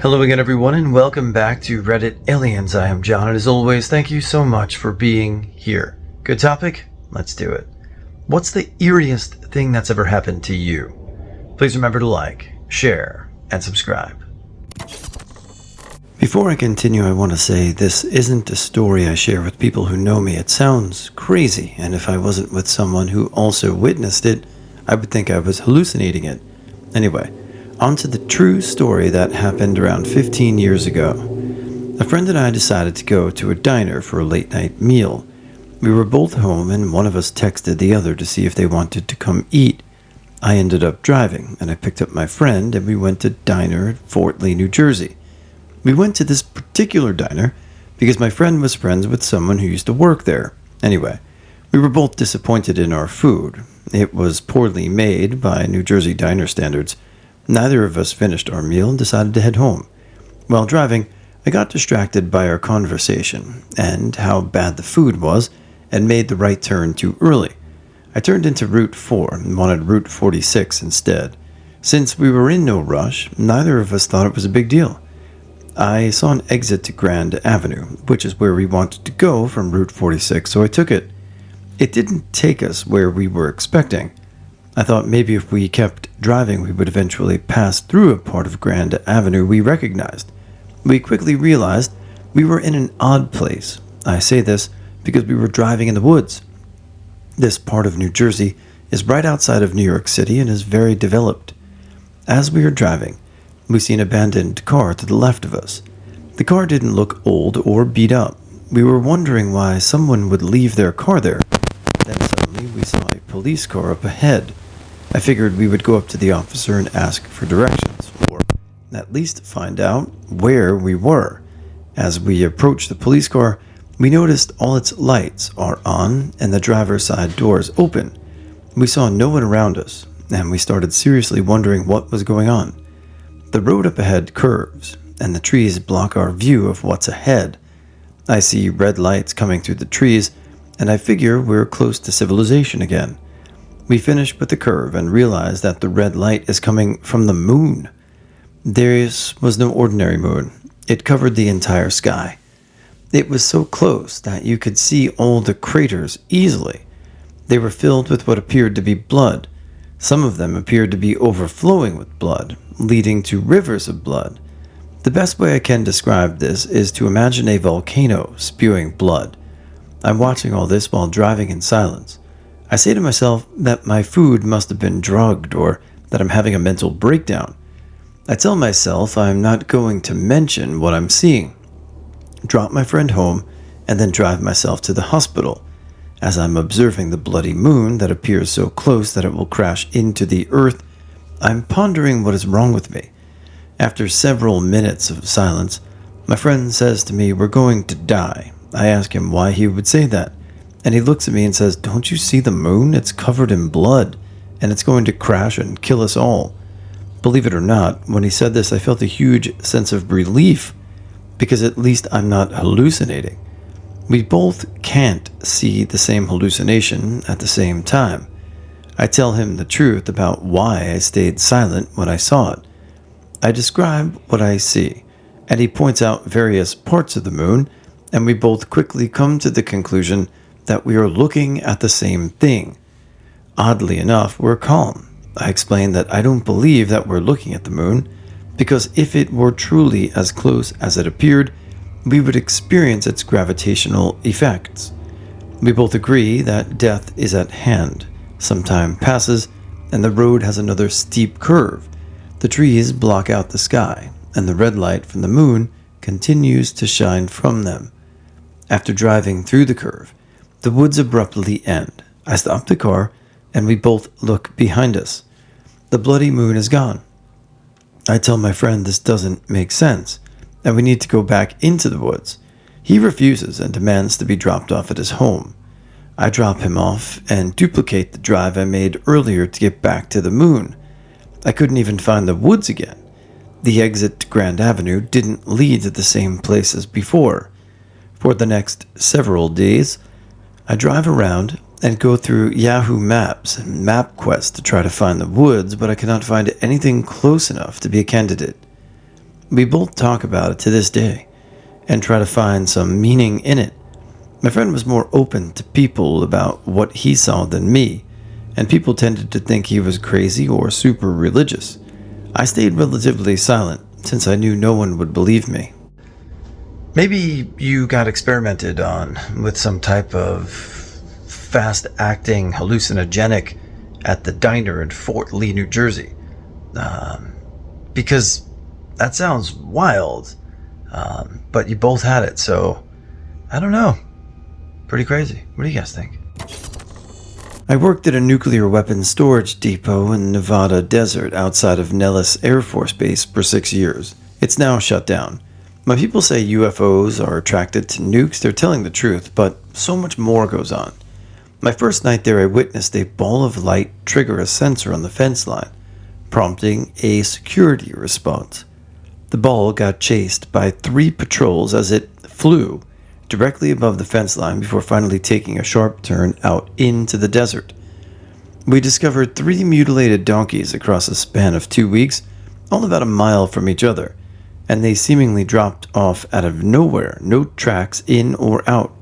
Hello again, everyone, and welcome back to Reddit Aliens. I am John, and as always, thank you so much for being here. Good topic? Let's do it. What's the eeriest thing that's ever happened to you? Please remember to like, share, and subscribe. Before I continue, I want to say this isn't a story I share with people who know me. It sounds crazy, and if I wasn't with someone who also witnessed it, I would think I was hallucinating it. Anyway, on to the true story that happened around 15 years ago. A friend and I decided to go to a diner for a late-night meal. We were both home, and one of us texted the other to see if they wanted to come eat. I ended up driving, and I picked up my friend, and we went to diner at Fort Lee, New Jersey. We went to this particular diner because my friend was friends with someone who used to work there. Anyway, we were both disappointed in our food. It was poorly made by New Jersey diner standards. Neither of us finished our meal and decided to head home. While driving, I got distracted by our conversation and how bad the food was and made the right turn too early. I turned into Route 4 and wanted Route 46 instead. Since we were in no rush, neither of us thought it was a big deal. I saw an exit to Grand Avenue, which is where we wanted to go from Route 46, so I took it. It didn't take us where we were expecting. I thought maybe if we kept driving, we would eventually pass through a part of Grand Avenue we recognized. We quickly realized we were in an odd place. I say this because we were driving in the woods. This part of New Jersey is right outside of New York City and is very developed. As we were driving, we see an abandoned car to the left of us. The car didn't look old or beat up. We were wondering why someone would leave their car there. Then suddenly we saw a police car up ahead. I figured we would go up to the officer and ask for directions, or at least find out where we were. As we approached the police car, we noticed all its lights are on and the driver's side doors open. We saw no one around us, and we started seriously wondering what was going on. The road up ahead curves, and the trees block our view of what's ahead. I see red lights coming through the trees, and I figure we're close to civilization again. We finish with the curve and realize that the red light is coming from the moon. There was no ordinary moon. It covered the entire sky. It was so close that you could see all the craters easily. They were filled with what appeared to be blood. Some of them appeared to be overflowing with blood, leading to rivers of blood. The best way I can describe this is to imagine a volcano spewing blood. I'm watching all this while driving in silence. I say to myself that my food must have been drugged or that I'm having a mental breakdown. I tell myself I'm not going to mention what I'm seeing. Drop my friend home and then drive myself to the hospital. As I'm observing the bloody moon that appears so close that it will crash into the earth, I'm pondering what is wrong with me. After several minutes of silence, my friend says to me, "We're going to die." I ask him why he would say that. And he looks at me and says, "Don't you see the moon? It's covered in blood, and it's going to crash and kill us all." Believe it or not, when he said this, I felt a huge sense of relief, because at least I'm not hallucinating. We both can't see the same hallucination at the same time. I tell him the truth about why I stayed silent when I saw it. I describe what I see, and he points out various parts of the moon, and we both quickly come to the conclusion that we are looking at the same thing. Oddly enough, we're calm. I explain that I don't believe that we're looking at the moon, because if it were truly as close as it appeared, we would experience its gravitational effects. We both agree that death is at hand. Some time passes, and the road has another steep curve. The trees block out the sky, and the red light from the moon continues to shine from them. After driving through the curve, the woods abruptly end. I stop the car, and we both look behind us. The bloody moon is gone. I tell my friend this doesn't make sense, and we need to go back into the woods. He refuses and demands to be dropped off at his home. I drop him off and duplicate the drive I made earlier to get back to the moon. I couldn't even find the woods again. The exit to Grand Avenue didn't lead to the same place as before. For the next several days, I drive around and go through Yahoo Maps and MapQuest to try to find the woods, but I cannot find anything close enough to be a candidate. We both talk about it to this day and try to find some meaning in it. My friend was more open to people about what he saw than me, and people tended to think he was crazy or super religious. I stayed relatively silent since I knew no one would believe me. Maybe you got experimented on with some type of fast-acting hallucinogenic at the diner in Fort Lee, New Jersey. Because that sounds wild, but you both had it, so I don't know. Pretty crazy. What do you guys think? I worked at a nuclear weapons storage depot in the Nevada desert outside of Nellis Air Force Base for 6 years. It's now shut down. When people say UFOs are attracted to nukes, they're telling the truth, but so much more goes on. My first night there, I witnessed a ball of light trigger a sensor on the fence line, prompting a security response. The ball got chased by 3 patrols as it flew directly above the fence line before finally taking a sharp turn out into the desert. We discovered 3 mutilated donkeys across a span of 2 weeks, all about a mile from each other, and they seemingly dropped off out of nowhere, no tracks in or out.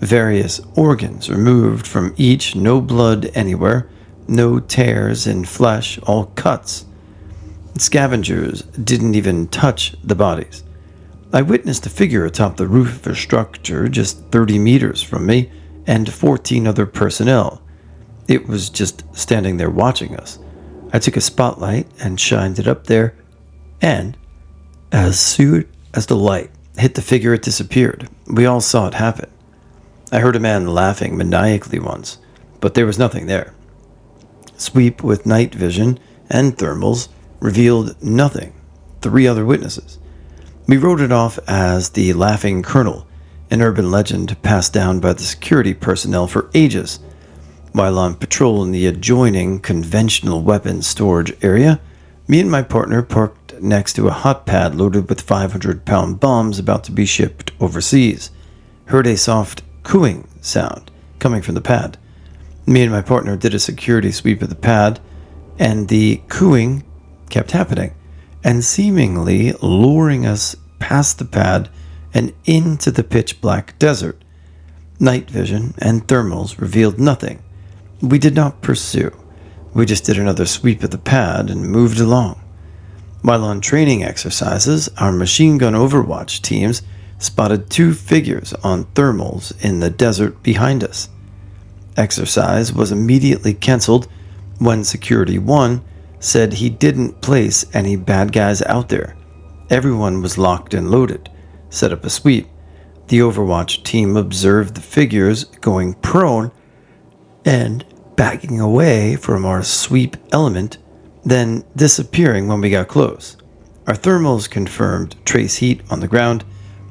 Various organs removed from each, no blood anywhere, no tears in flesh, all cuts. Scavengers didn't even touch the bodies. I witnessed a figure atop the roof of a structure just 30 meters from me and 14 other personnel. It was just standing there watching us. I took a spotlight and shined it up there, and as soon as the light hit the figure, it disappeared. We all saw it happen. I heard a man laughing maniacally once, but there was nothing there. Sweep with night vision and thermals revealed nothing. 3 other witnesses. We wrote it off as the Laughing Colonel, an urban legend passed down by the security personnel for ages. While on patrol in the adjoining conventional weapons storage area, me and my partner parked next to a hot pad loaded with 500-pound bombs about to be shipped overseas. Heard a soft cooing sound coming from the pad. Me and my partner did a security sweep of the pad, and the cooing kept happening and seemingly luring us past the pad and into the pitch-black desert. Night vision and thermals revealed nothing. We did not pursue. We just did another sweep of the pad and moved along. While on training exercises, our machine gun overwatch teams spotted 2 figures on thermals in the desert behind us. Exercise was immediately canceled when Security 1 said he didn't place any bad guys out there. Everyone was locked and loaded. Set up a sweep. The Overwatch team observed the figures going prone and backing away from our sweep element, then disappearing when we got close. Our thermals confirmed trace heat on the ground,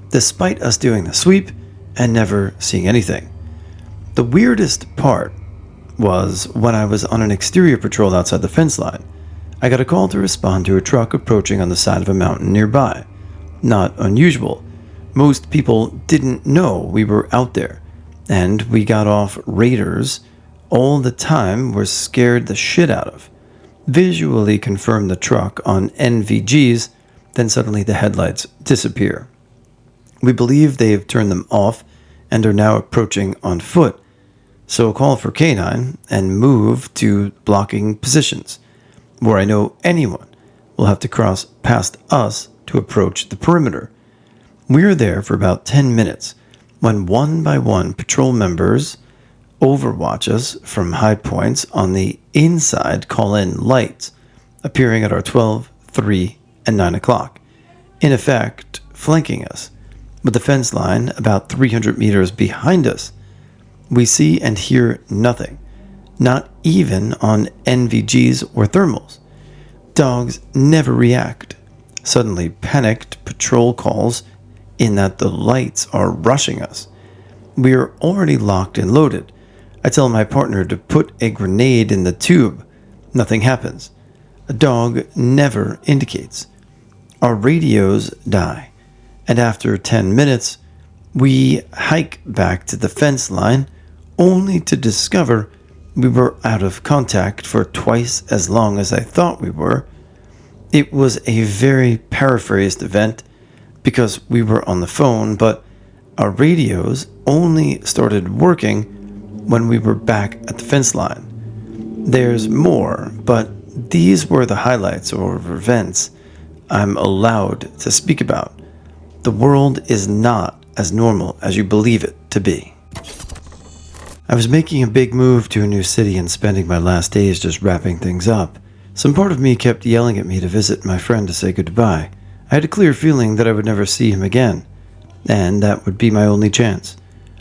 despite us doing the sweep and never seeing anything. The weirdest part was when I was on an exterior patrol outside the fence line. I got a call to respond to a truck approaching on the side of a mountain nearby. Not unusual. Most people didn't know we were out there, and we got off radars all the time were scared the shit out of. Visually confirmed the truck on NVGs, then suddenly the headlights disappear. We believe they've turned them off and are now approaching on foot, so call for K9 and move to blocking positions, where I know anyone will have to cross past us to approach the perimeter. We're there for about 10 minutes when one by one patrol members overwatch us from high points on the inside call-in lights, appearing at our 12, 3, and 9 o'clock, in effect flanking us. With the fence line about 300 meters behind us, we see and hear nothing, not even on NVGs or thermals. Dogs never react. Suddenly panicked patrol calls in that the lights are rushing us. We are already locked and loaded. I tell my partner to put a grenade in the tube. Nothing happens. A dog never indicates. Our radios die, and after 10 minutes, we hike back to the fence line, only to discover we were out of contact for twice as long as I thought we were. It was a very paraphrased event because we were on the phone, but our radios only started working when we were back at the fence line. There's more, but these were the highlights or events I'm allowed to speak about. The world is not as normal as you believe it to be. I was making a big move to a new city and spending my last days just wrapping things up. Some part of me kept yelling at me to visit my friend to say goodbye. I had a clear feeling that I would never see him again, and that would be my only chance.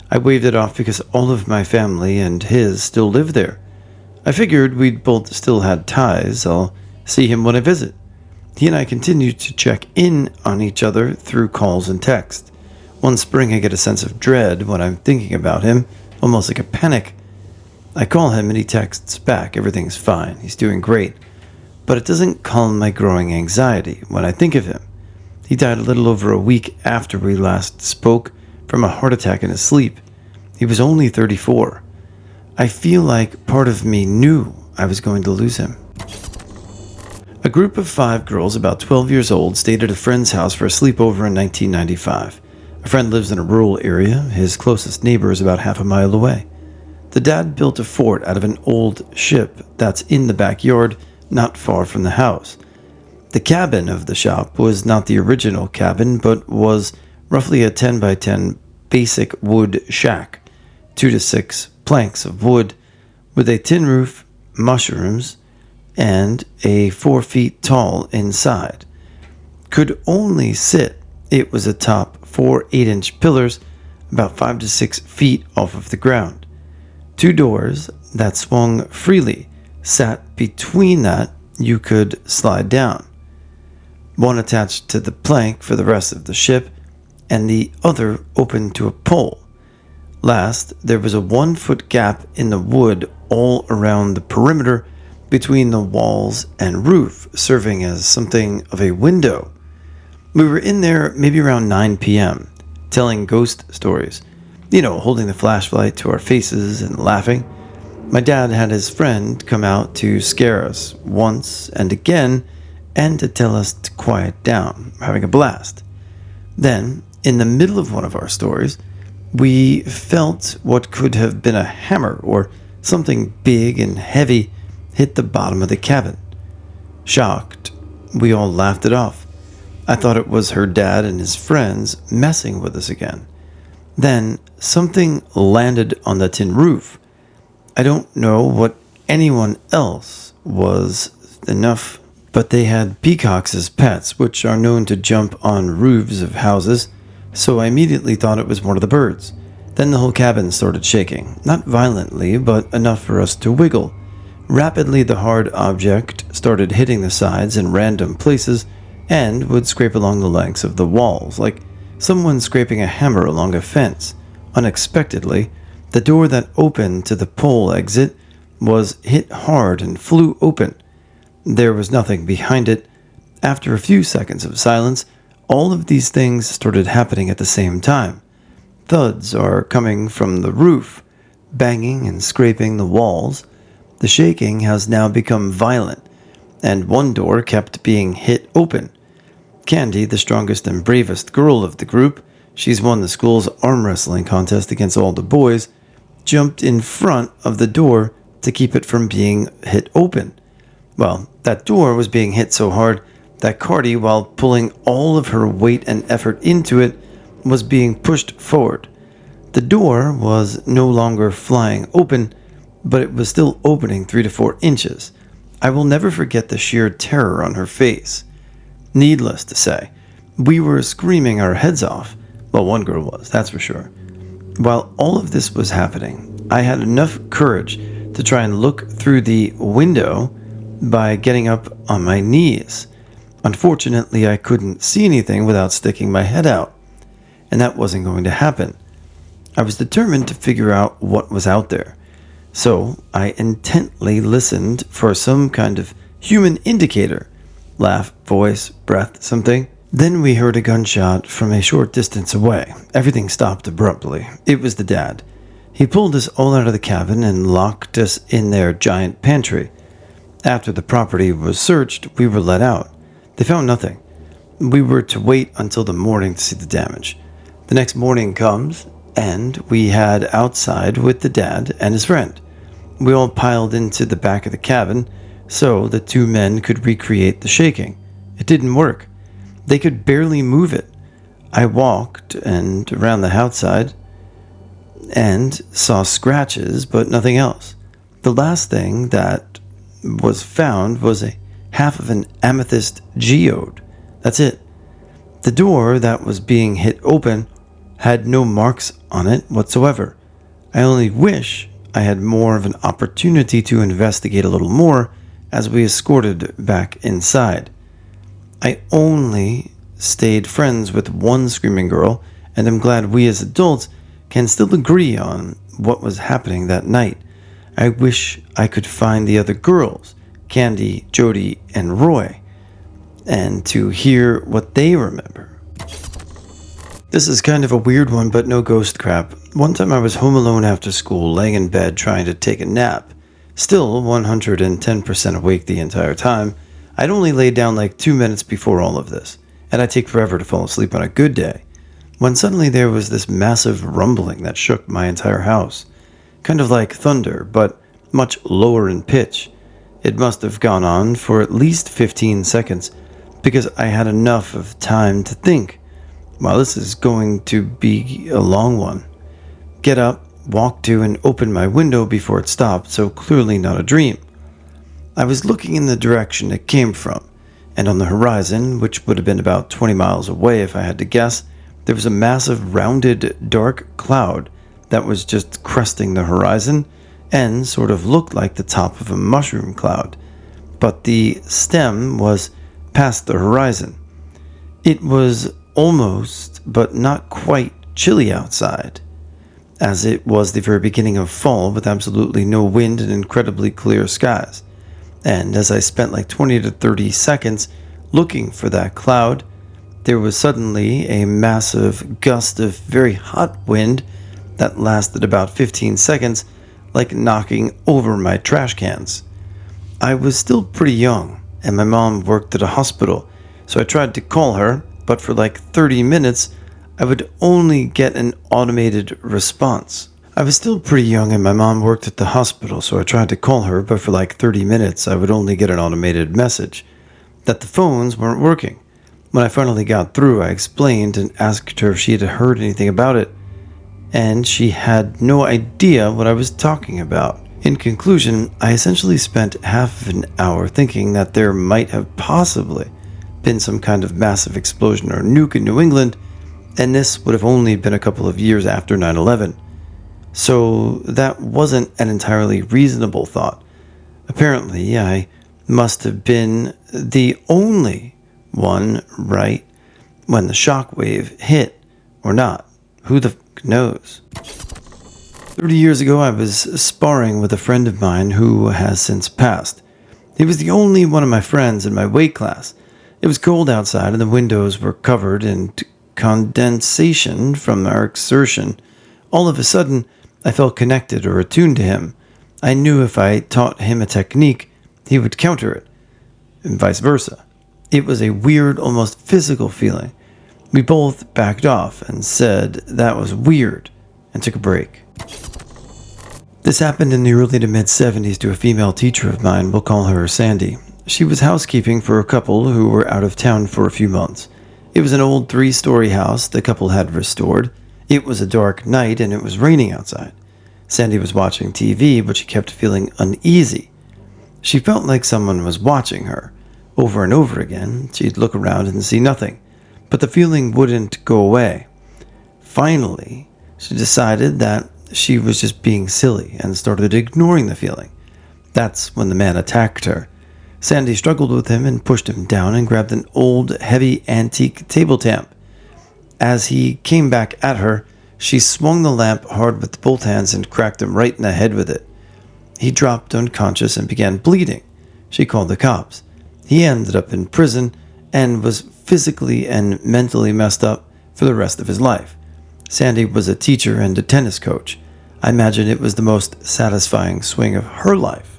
I waved it off because all of my family and his still lived there. I figured we'd both still had ties. I'll see him when I visit. He and I continued to check in on each other through calls and text. One spring I get a sense of dread when I'm thinking about him, almost like a panic. I call him and he texts back, everything's fine, he's doing great. But it doesn't calm my growing anxiety when I think of him. He died a little over a week after we last spoke from a heart attack in his sleep. He was only 34. I feel like part of me knew I was going to lose him. A group of 5 girls about 12 years old stayed at a friend's house for a sleepover in 1995. A friend lives in a rural area. His closest neighbor is about half a mile away. The dad built a fort out of an old ship that's in the backyard, not far from the house. The cabin of the shop was not the original cabin, but was roughly a 10 by 10 basic wood shack, 2 to 6 planks of wood, with a tin roof, mushrooms, and a 4 feet tall inside. Could only sit. It was atop 4 8-inch pillars, about 5 to 6 feet off of the ground. 2 doors that swung freely sat between that you could slide down. One attached to the plank for the rest of the ship, and the other open to a pole. Last, there was a 1-foot gap in the wood all around the perimeter between the walls and roof, serving as something of a window. We were in there maybe around 9 p.m., telling ghost stories. Holding the flashlight to our faces and laughing. My dad had his friend come out to scare us once and again, and to tell us to quiet down, having a blast. Then, in the middle of one of our stories, we felt what could have been a hammer or something big and heavy hit the bottom of the cabin. Shocked, we all laughed it off. I thought it was her dad and his friends messing with us again. Then something landed on the tin roof. I don't know what anyone else was enough, but they had peacocks as pets, which are known to jump on roofs of houses, so I immediately thought it was one of the birds. Then the whole cabin started shaking, not violently, but enough for us to wiggle. Rapidly, the hard object started hitting the sides in random places and would scrape along the lengths of the walls, like someone scraping a hammer along a fence. Unexpectedly, the door that opened to the pole exit was hit hard and flew open. There was nothing behind it. After a few seconds of silence, all of these things started happening at the same time. Thuds are coming from the roof, banging and scraping the walls. The shaking has now become violent, and one door kept being hit open. Candy, the strongest and bravest girl of the group, she's won the school's arm wrestling contest against all the boys, jumped in front of the door to keep it from being hit open. Well, that door was being hit so hard that Cardi, while pulling all of her weight and effort into it, was being pushed forward. The door was no longer flying open, but it was still opening 3 to 4 inches. I will never forget the sheer terror on her face. Needless to say, we were screaming our heads off. Well, one girl was, that's for sure. While all of this was happening, I had enough courage to try and look through the window by getting up on my knees. Unfortunately, I couldn't see anything without sticking my head out, and that wasn't going to happen. I was determined to figure out what was out there, so I intently listened for some kind of human indicator. Laugh, voice, breath, something. Then we heard a gunshot from a short distance away. Everything stopped abruptly. It was the dad. He pulled us all out of the cabin and locked us in their giant pantry. After the property was searched, we were let out. They found nothing. We were to wait until the morning to see the damage. The next morning comes, and we had outside with the dad and his friend. We all piled into the back of the cabin so the two men could recreate the shaking. It didn't work. They could barely move it. I walked and around the outside and saw scratches, but nothing else. The last thing that was found was a half of an amethyst geode. That's it. The door that was being hit open had no marks on it whatsoever. I only wish I had more of an opportunity to investigate a little more as we escorted back inside. I only stayed friends with one screaming girl, and I'm glad we as adults can still agree on what was happening that night. I wish I could find the other girls, Candy, Jody, and Roy, and to hear what they remember. This is kind of a weird one, but no ghost crap. One time I was home alone after school, laying in bed trying to take a nap. Still 110% awake the entire time. I'd only laid down like 2 minutes before all of this, and I take forever to fall asleep on a good day, when suddenly there was this massive rumbling that shook my entire house. Kind of like thunder, but much lower in pitch. It must have gone on for at least 15 seconds, because I had enough of time to think, well, this is going to be a long one. Get up, walk to and open my window before it stopped, so clearly not a dream. I was looking in the direction it came from, and on the horizon, which would have been about 20 miles away if I had to guess, there was a massive rounded dark cloud that was just cresting the horizon and sort of looked like the top of a mushroom cloud, but the stem was past the horizon. It was almost, but not quite, chilly outside, as it was the very beginning of fall with absolutely no wind and incredibly clear skies. And as I spent like 20 to 30 seconds looking for that cloud, there was suddenly a massive gust of very hot wind that lasted about 15 seconds, like knocking over my trash cans. I was still pretty young, and my mom worked at a hospital, so I tried to call her, but for like 30 minutes, I would only get an automated response. I was still pretty young and my mom worked at the hospital, so I tried to call her, but for like 30 minutes, I would only get an automated message that the phones weren't working. When I finally got through, I explained and asked her if she had heard anything about it, and she had no idea what I was talking about. In conclusion, I essentially spent half of an hour thinking that there might have possibly been some kind of massive explosion or nuke in New England, and this would have only been a couple of years after 9/11. So that wasn't an entirely reasonable thought. Apparently, I must have been the only one right when the shockwave hit, or not. Who the knows? 30 years ago, I was sparring with a friend of mine who has since passed. He was the only one of my friends in my weight class. It was cold outside and the windows were covered in condensation from our exertion. All of a sudden, I felt connected or attuned to him. I knew if I taught him a technique, he would counter it, and vice versa. It was a weird, almost physical feeling. We both backed off and said that was weird and took a break. This happened in the early to mid-70s to a female teacher of mine. We'll call her Sandy. She was housekeeping for a couple who were out of town for a few months. It was an old 3-story house the couple had restored. It was a dark night and it was raining outside. Sandy was watching TV, but she kept feeling uneasy. She felt like someone was watching her. Over and over again, she'd look around and see nothing, but the feeling wouldn't go away. Finally, she decided that she was just being silly and started ignoring the feeling. That's when the man attacked her. Sandy struggled with him and pushed him down and grabbed an old, heavy, antique table lamp. As he came back at her, she swung the lamp hard with both hands and cracked him right in the head with it. He dropped unconscious and began bleeding. She called the cops. He ended up in prison and was physically and mentally messed up for the rest of his life. Sandy was a teacher and a tennis coach. I imagine it was the most satisfying swing of her life.